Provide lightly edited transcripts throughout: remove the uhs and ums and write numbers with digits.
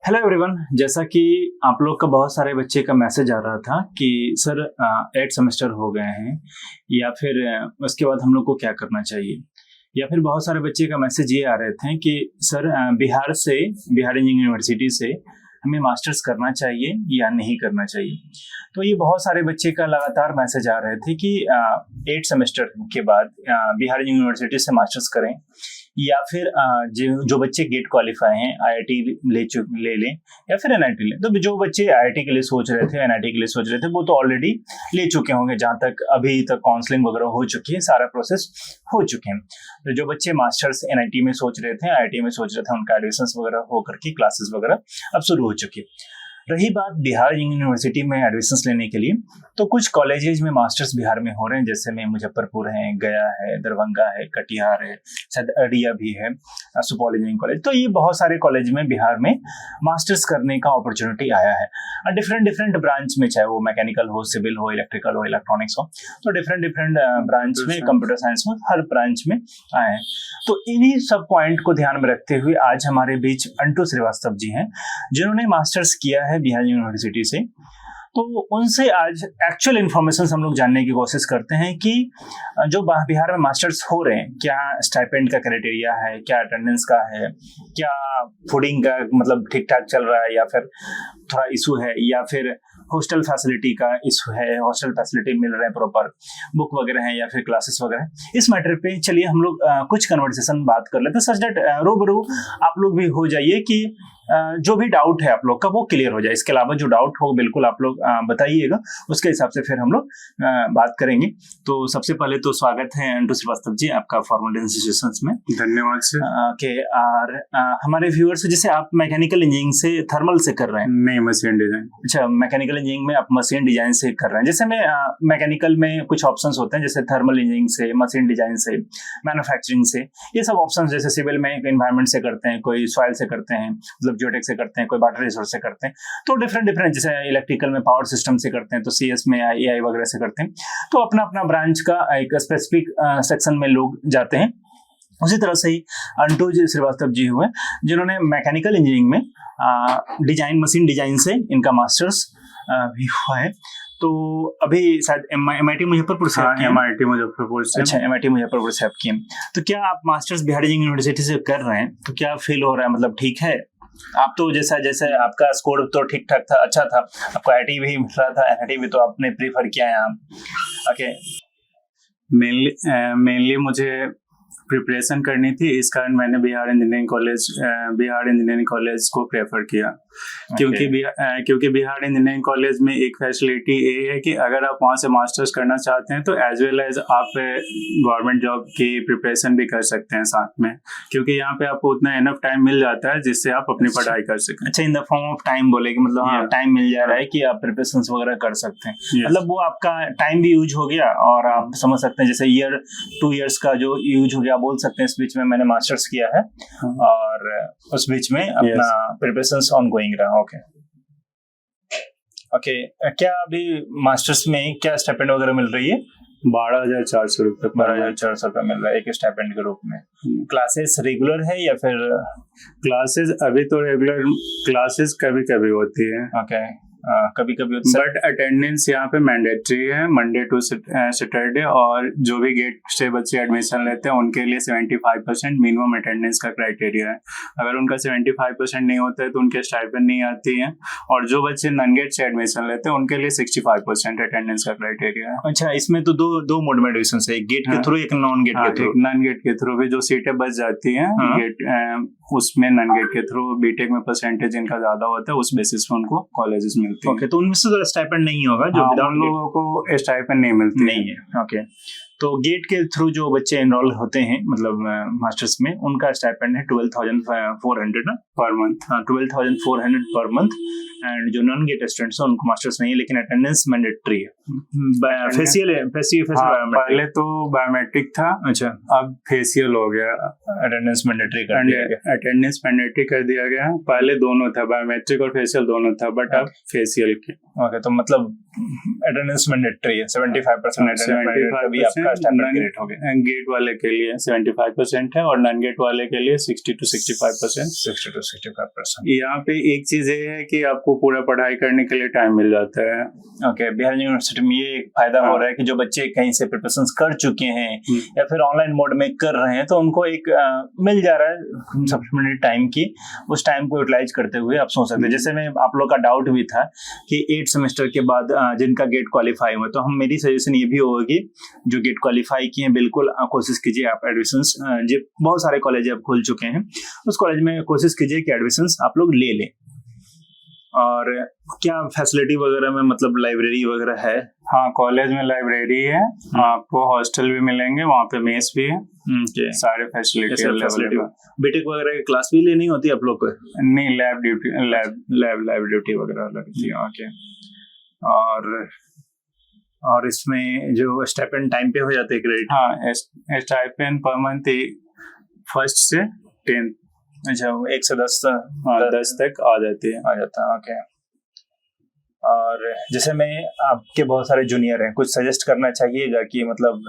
Hello everyone, जैसा कि आप लोग का बहुत सारे बच्चे का मैसेज आ रहा था कि सर 8 सेमेस्टर हो गए हैं या फिर उसके बाद हम लोग को क्या करना चाहिए, या फिर बहुत सारे बच्चे का मैसेज ये आ रहे थे कि सर बिहार इंजीनियरिंग यूनिवर्सिटी से हमें मास्टर्स करना चाहिए या नहीं करना चाहिए। तो ये बहुत सारे बच्चे का लगातार मैसेज आ रहे थे कि 8 सेमेस्टर के बाद बिहार यूनिवर्सिटी से मास्टर्स करें या फिर जो बच्चे गेट क्वालिफाई हैं आईआईटी ले लें या फिर एनआईटी लें। तो जो बच्चे आईआईटी के लिए सोच रहे थे, एनआईटी के लिए सोच रहे थे, वो तो ऑलरेडी ले चुके होंगे। जहाँ तक अभी तक काउंसलिंग वगैरह हो चुकी है, सारा प्रोसेस हो चुके हैं। तो जो बच्चे मास्टर्स एनआईटी में सोच रहे थे, आईआईटी में सोच रहे थे, उनका एडमिशंस वगैरह होकर के क्लासेस वगैरह अब शुरू हो चुकी है। रही बात बिहार यूनिवर्सिटी में एडमिशंस लेने के लिए, तो कुछ कॉलेजेज में मास्टर्स बिहार में हो रहे हैं, जैसे में मुजफ्फरपुर है, गया है, दरभंगा है, कटिहार है, शायद अररिया भी है, सुपौल इंजीनियरिंग कॉलेज। तो ये बहुत सारे कॉलेज में बिहार में मास्टर्स करने का अपॉर्चुनिटी आया है। डिफरेंट ब्रांच में, चाहे वो मैकेनिकल हो, सिविल हो, इलेक्ट्रिकल हो, इलेक्ट्रॉनिक्स हो, तो डिफरेंट ब्रांच में, कंप्यूटर साइंस में, हर ब्रांच में आए हैं। तो इन्हीं सब पॉइंट को ध्यान में रखते हुए आज हमारे बीच अंटू श्रीवास्तव जी हैं, जिन्होंने मास्टर्स किया है बिहार यूनिवर्सिटी से। तो उनसे आज एक्चुअल इन्फॉर्मेशन हम लोग जानने की कोशिश करते हैं कि जो बिहार में मास्टर्स हो रहे हैं, क्या स्टाइपेंड का क्राइटेरिया है, क्या अटेंडेंस का है, क्या फूडिंग का मतलब ठीक ठाक चल रहा है या फिर थोड़ा इशू है, या फिर हॉस्टल फैसिलिटी का इशू है, हॉस्टल फैसिलिटी मिल रहे हैं, प्रॉपर बुक वगैरह है या फिर क्लासेस वगैरह। इस मैटर पे चलिए हम लोग कुछ कन्वर्सेशन बात कर लेते हैं, सच दैट रूबरू आप लोग भी हो जाइए कि जो भी डाउट है आप लोग का वो क्लियर हो जाए। इसके अलावा जो डाउट हो बिल्कुल आप लोग बताइएगा, उसके हिसाब से फिर हम लोग बात करेंगे। तो सबसे पहले तो स्वागत है अंटू श्रीवास्तव जी आपका फॉर्मल इंस्टीट्यूशंस में। धन्यवाद सर। और हमारे व्यूअर्स, जैसे आप मैकेनिकल इंजीनियरिंग से थर्मल से कर रहे हैं? नहीं, मशीन डिजाइन। अच्छा, मैकेनिकल इंजीनियरिंग में आप मशीन डिजाइन से कर रहे हैं। जैसे में मैकेनिकल में कुछ ऑप्शंस होते हैं, जैसे थर्मल इंजीनियरिंग से, मशीन डिजाइन से, मैन्युफैक्चरिंग से, ये सब ऑप्शंस। जैसे सिविल में एनवायरमेंट से करते हैं, कोई सॉइल से करते हैं, मतलब जियोटेक से करते हैं, कोई वाटर रिसोर्स से करते हैं। तो डिफरेंट जैसे इलेक्ट्रिकल में पावर सिस्टम से करते हैं, तो सीएस में एआई वगैरह से करते हैं। तो अपना अपना ब्रांच का एक स्पेसिफिक सेक्शन में लोग जाते हैं। उसी तरह से ही अंटू जी श्रीवास्तव जी हुए, जिन्होंने मैकेनिकल इंजीनियरिंग में डिजाइन, मशीन डिजाइन से इनका मास्टर्स भी हुआ है। तो अभी शायद एमआईटी मुजफ्फरपुर से। एमआईटी मुजफ्फरपुर से। अच्छा, एमआईटी मुजफ्फरपुर से आप किए। तो क्या आप मास्टर्स बिहार यूनिवर्सिटी से कर रहे हैं, तो क्या फील हो रहा है, मतलब ठीक है? आप तो जैसे आपका स्कोर तो ठीक ठाक था, अच्छा था, आपको आईआईटी भी मिल रहा था, एनआईटी भी तो आपने प्रीफर किया है आप। ओके, मेनली मुझे प्रिपरेशन करनी थी, इस कारण मैंने बिहार इंजीनियरिंग कॉलेज को प्रेफर किया। क्योंकि बिहार इंजीनियरिंग कॉलेज में एक फैसिलिटी ये है कि अगर आप वहाँ से मास्टर्स करना चाहते हैं तो एज वेल एज आप गवर्नमेंट जॉब की प्रिपरेशन भी कर सकते हैं साथ में, क्योंकि यहाँ पे आपको उतना इनफ टाइम मिल जाता है जिससे आप अपनी पढ़ाई कर सकें। अच्छा, in the form of time बोले कि मतलब हाँ, टाइम मिल जा रहा है कि आप प्रिपरेशन वगैरह कर सकते हैं। मतलब वो आपका टाइम भी यूज हो गया और आप समझ सकते हैं, जैसे 2 ईयर्स का जो यूज हो गया, बोल सकते हैं इस बीच में मैंने मास्टर्स किया है और उस बीच में अपना प्रिपरेशंस ऑनगोइंग रहा। ओके, क्या अभी मास्टर्स में क्या स्टाइपेंड वगैरह मिल रही है? 12,400 रुपये। 12,400 रुपये मिल रहा है एक स्टाइपेंड के रूप में। क्लासेस रेगुलर है या फिर? क्लासेस अभी तो रेगुलर क्लासेस कभी कभी होती है। ओके, कभी कभी, बट अटेंडेंस यहाँ पे मैंडेटरी है, मंडे टू सैटरडे, और जो भी गेट से बच्चे एडमिशन लेते हैं उनके लिए 75% मिनिमम अटेंडेंस का क्राइटेरिया है। अगर उनका 75% नहीं होता है तो उनके स्टाइपेंड नहीं आती है, और जो बच्चे नॉन गेट से एडमिशन लेते हैं उनके लिए 65% अटेंडेंस का क्राइटेरिया है। अच्छा, इसमें तो दो मोड में एडमिशन है, एक गेट के थ्रू, एक नॉन गेट के थ्रू। नॉन गेट के थ्रू भी जो सीटें बच जाती हैं गेट उसमें, नॉन गेट के थ्रू बीटेक में परसेंटेज इनका ज्यादा होता है, उस बेसिस पे उनको कॉलेजेस मिलते हैं। ओके, तो उनमें से तो स्टाइपेंड नहीं होगा, जो विदाउट लोगों को स्टाइपेंड नहीं मिलती नहीं है। ओके, तो गेट के थ्रू जो बच्चे एनरोल होते हैं, मतलब मास्टर्स में, उनका स्टाइपेंड है 12,400 per month. 12,400 per month. And जो नॉन गेट स्टूडेंट्स हैं उनको मास्टर्स नहीं है, लेकिन अटेंडेंस मैंडेटरी है। फेशियल पहले तो बायोमेट्रिक था। अच्छा, अब फेशियल हो गया, अटेंडेंस मैंडेटरी कर दिया गया। अटेंडेंस मैंडेटरी कर दिया गया। पहले दोनों था, बायोमेट्रिक और फेशियल दोनों था, बट अब फेशियल की। ओके, तो मतलब अटेंडेंस मैंडेटरी है, 75% रेट हो गया। गेट वाले के लिए 75% है और नॉन गेट वाले के लिए 60 to 65%। 60 to 65%। यहाँ पे एक चीज ये है कि आपको पूरा पढ़ाई करने के लिए टाइम मिल जाता है। ओके, बिहार यूनिवर्सिटी में ये एक फायदा हो रहा है कि जो बच्चे कहीं से प्रिपरेशन कर चुके हैं या फिर ऑनलाइन मोड में कर रहे हैं तो उनको एक मिल जा रहा है सप्लीमेंट्री टाइम की, उस टाइम को यूटिलाइज करते हुए आप सोच सकते हैं। जैसे मैं आप लोग का डाउट भी था कि 8 सेमेस्टर के बाद जिनका गेट क्वालिफाई हुआ, तो हम मेरी सजेशन ये भी होगा कि जो गेट क्वालिफाई किए हैं बिल्कुल कोशिश कीजिए आप एडमिशंस, जो बहुत सारे कॉलेज अब खुल चुके हैं उस कॉलेज में कोशिश कीजिए कि एडमिशंस आप लोग ले लें। और क्या फैसिलिटी वगैरह में मतलब लाइब्रेरी वगैरह है? हाँ, कॉलेज में लाइब्रेरी है, आपको हॉस्टल भी मिलेंगे, वहाँ पे मेस भी है, सारे फैसिलिटी। बीटेक वगैरह की क्लास भी लेनी होती है आप लोग को? नहीं, लैब ड्यूटी वगैरह लगती है। ओके, और इसमें जो स्टाइपेंड टाइम पे हो जाते हैं क्रेडिट? हाँ, स्टाइपेंड पर मंथ 1 से 10। अच्छा, 1 से 10 तक आ जाता है। ओके। और जैसे मैं आपके बहुत सारे जूनियर हैं, कुछ सजेस्ट करना चाहिएगा कि मतलब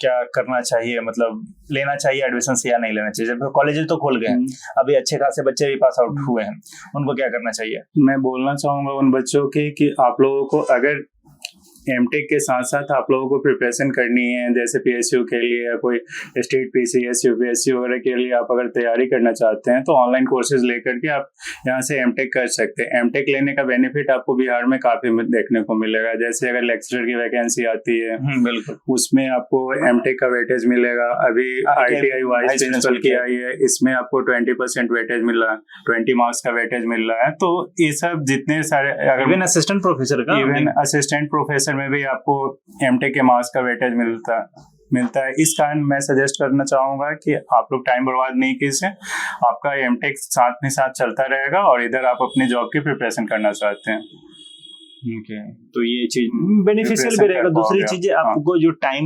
क्या करना चाहिए, मतलब लेना चाहिए एडमिशन से या नहीं लेना चाहिए? जब कॉलेज तो खुल गए हैं, अभी अच्छे खासे बच्चे भी पास आउट हुए हैं, उनको क्या करना चाहिए? मैं बोलना चाहूंगा उन बच्चों के कि आप लोगों को अगर एमटेक के साथ साथ आप लोगों को प्रिपरेशन करनी है, जैसे पीएसयू के लिए या कोई स्टेट पीसीएस यूपीएससी वगैरह के लिए आप अगर तैयारी करना चाहते हैं तो ऑनलाइन कोर्सेज लेकर के आप यहाँ से एमटेक कर सकते हैं। एमटेक लेने का बेनिफिट आपको बिहार में काफी देखने को मिलेगा। जैसे अगर लेक्चरर की वैकेंसी आती है, बिल्कुल, उसमें आपको एमटेक का वेटेज मिलेगा। अभी ITI वाइस प्रिंसिपल की आई है, इसमें आपको 20% वेटेज मिल रहा है, 20 मार्क्स का वेटेज मिल रहा है। तो ये सब जितने सारे, इवन असिस्टेंट प्रोफेसर में भी आपको एमटेक के मार्क्स का वेटेज मिलता है। इस कारण मैं सजेस्ट करना चाहूंगा कि आप लोग टाइम बर्बाद नहीं कीजिए, आपका एमटेक साथ में साथ चलता रहेगा और इधर आप अपनी जॉब की प्रिपरेशन करना चाहते हैं। तो ये चीज बेनिफिशियल भी रहेगा। दूसरी चीज आपको जो टाइम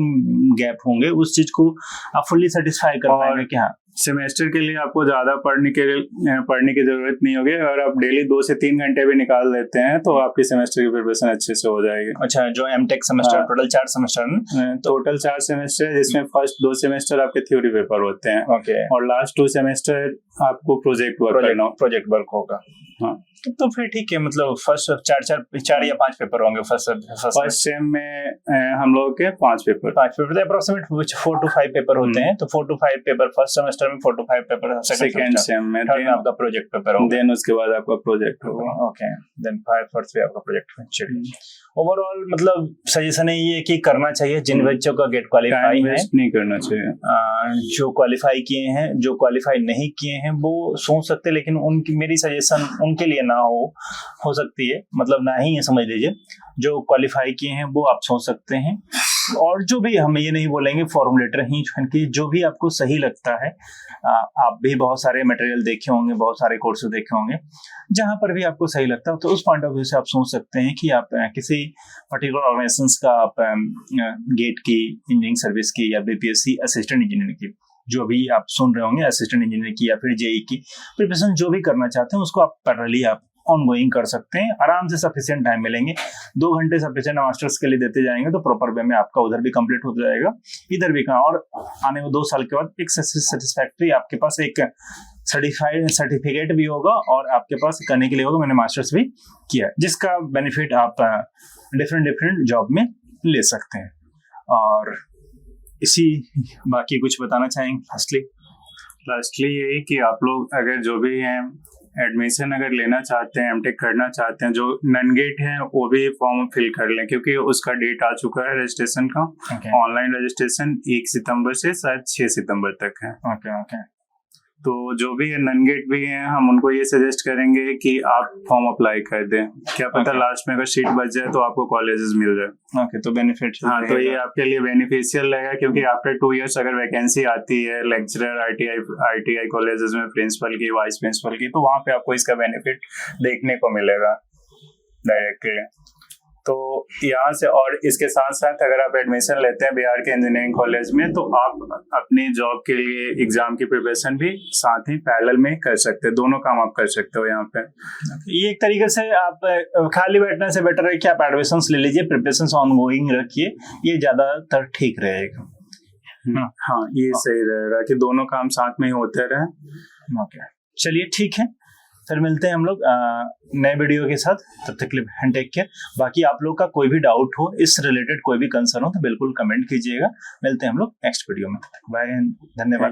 गैप होंगे उस चीज को आप फुल्ली सेटिस्फाई कर पाएंगे कि हाँ, सेमेस्टर के लिए आपको ज्यादा पढ़ने की जरूरत नहीं होगी। अगर आप डेली 2 से 3 घंटे भी निकाल लेते हैं तो आपकी सेमेस्टर की प्रिपरेशन अच्छे से हो जाएगी। अच्छा, जो M Tech semester total 4 semester, total 4 semester, जिसमें फर्स्ट 2 सेमेस्टर आपके थ्योरी पेपर होते हैं। ओके, और लास्ट 2 सेमेस्टर आपको प्रोजेक्ट वर्क होगा। हाँ, तो फिर ठीक है, मतलब फर्स्ट 4 या 5 पेपर होंगे फर्स्ट सेम में हम लोग के 5 पेपर अप्रोक्सीमेट 4 to 5 पेपर होते हैं। तो 4 to 5 पेपर फर्स्ट सेमेस्टर में, 4 to 5 पेपर सेकंड सेम में, थर्ड में आपका प्रोजेक्ट पेपर होगा, देन उसके बाद आपका प्रोजेक्ट होगा। ओके, देन 5 फोर्थ में आपका प्रोजेक्ट। ओवरऑल मतलब सजेशन है ये कि करना चाहिए जिन बच्चों का गेट क्वालिफाई है, नहीं करना चाहिए। जो क्वालिफाई किए हैं, जो क्वालिफाई नहीं किए हैं वो सोच सकते, लेकिन उनकी मेरी सजेशन उनके लिए ना हो सकती है, मतलब ना ही समझ लीजिए। जो क्वालिफाई किए हैं वो आप सोच सकते हैं, और जो भी, हम ये नहीं बोलेंगे फॉर्मुलेटर ही ज्वाइन की, जो भी आपको सही लगता है। आप भी बहुत सारे मटेरियल देखे होंगे, बहुत सारे कोर्सेज देखे होंगे, जहां पर भी आपको सही लगता है तो उस पॉइंट ऑफ व्यू से आप सोच सकते हैं कि आप किसी पर्टिकुलर ऑर्गेनाइजेशंस का आप गेट की, इंजीनियरिंग सर्विस की या बीपीएससी असिस्टेंट इंजीनियर की, जो भी आप सुन रहे होंगे असिस्टेंट इंजीनियर की या फिर जेई की प्रिपरेशन जो भी करना चाहते हैं उसको आप पैरेलली आप ऑनगोइंग कर सकते हैं। आराम से सफिशिएंट टाइम मिलेंगे, 2 घंटे सफिशिएंट मास्टर्स के लिए देते जाएंगे तो प्रॉपर वे में आपका उधर भी कंप्लीट हो जाएगा, इधर भी कहाँ, और आने में 2 साल के बाद एक सेटिस्फैक्ट्री आपके पास एक सर्टिफिकेट भी होगा और आपके पास करने के लिए होगा मैंने मास्टर्स भी किया, जिसका बेनिफिट आप डिफरेंट जॉब में ले सकते हैं। और इसी बाकी कुछ बताना चाहेंगे? लास्टली यही कि आप लोग अगर जो भी हैं एडमिशन अगर लेना चाहते हैं, एमटेक करना चाहते हैं, जो नॉन गेट है वो भी फॉर्म फिल कर लें, क्योंकि उसका डेट आ चुका है रजिस्ट्रेशन का। ऑनलाइन रजिस्ट्रेशन 1 सितंबर से शायद 6 सितंबर तक है। ओके। तो जो भी नॉन गेट भी हैं, हम उनको ये सजेस्ट करेंगे कि आप फॉर्म अप्लाई कर दें, क्या पता लास्ट में अगर सीट बच जाए तो आपको कॉलेजेस मिल जाए। ओके, तो बेनिफिट, हाँ, तो ये आपके लिए बेनिफिशियल रहेगा, क्योंकि आफ्टर 2 इयर्स अगर वैकेंसी आती है लेक्चरर ITI कॉलेजेस में, प्रिंसिपल की, वाइस प्रिंसिपल की, तो वहाँ पे आपको इसका बेनिफिट देखने को मिलेगा डायरेक्टली। तो यहाँ से, और इसके साथ साथ अगर आप एडमिशन लेते हैं बिहार के इंजीनियरिंग कॉलेज में, तो आप अपनी जॉब के लिए एग्जाम की प्रिपरेशन भी साथ ही पैरेलल में कर सकते हैं। दोनों काम आप कर सकते हो यहाँ पे। ये एक तरीके से आप खाली बैठने से बेटर है कि आप एडमिशन ले लीजिए, प्रिपरेशन ऑनगोइंग रखिए, ये ज्यादातर ठीक रहेगा। हाँ, ये सही रहेगा कि दोनों काम साथ में ही होते रहे। ओके, चलिए ठीक है, फिर मिलते हैं हम लोग नए वीडियो के साथ। तब तक के लिए टेक केयर। बाकी आप लोग का कोई भी डाउट हो, इस रिलेटेड कोई भी कंसर्न हो, तो बिल्कुल कमेंट कीजिएगा। मिलते हैं हम लोग नेक्स्ट वीडियो में। बाय, धन्यवाद।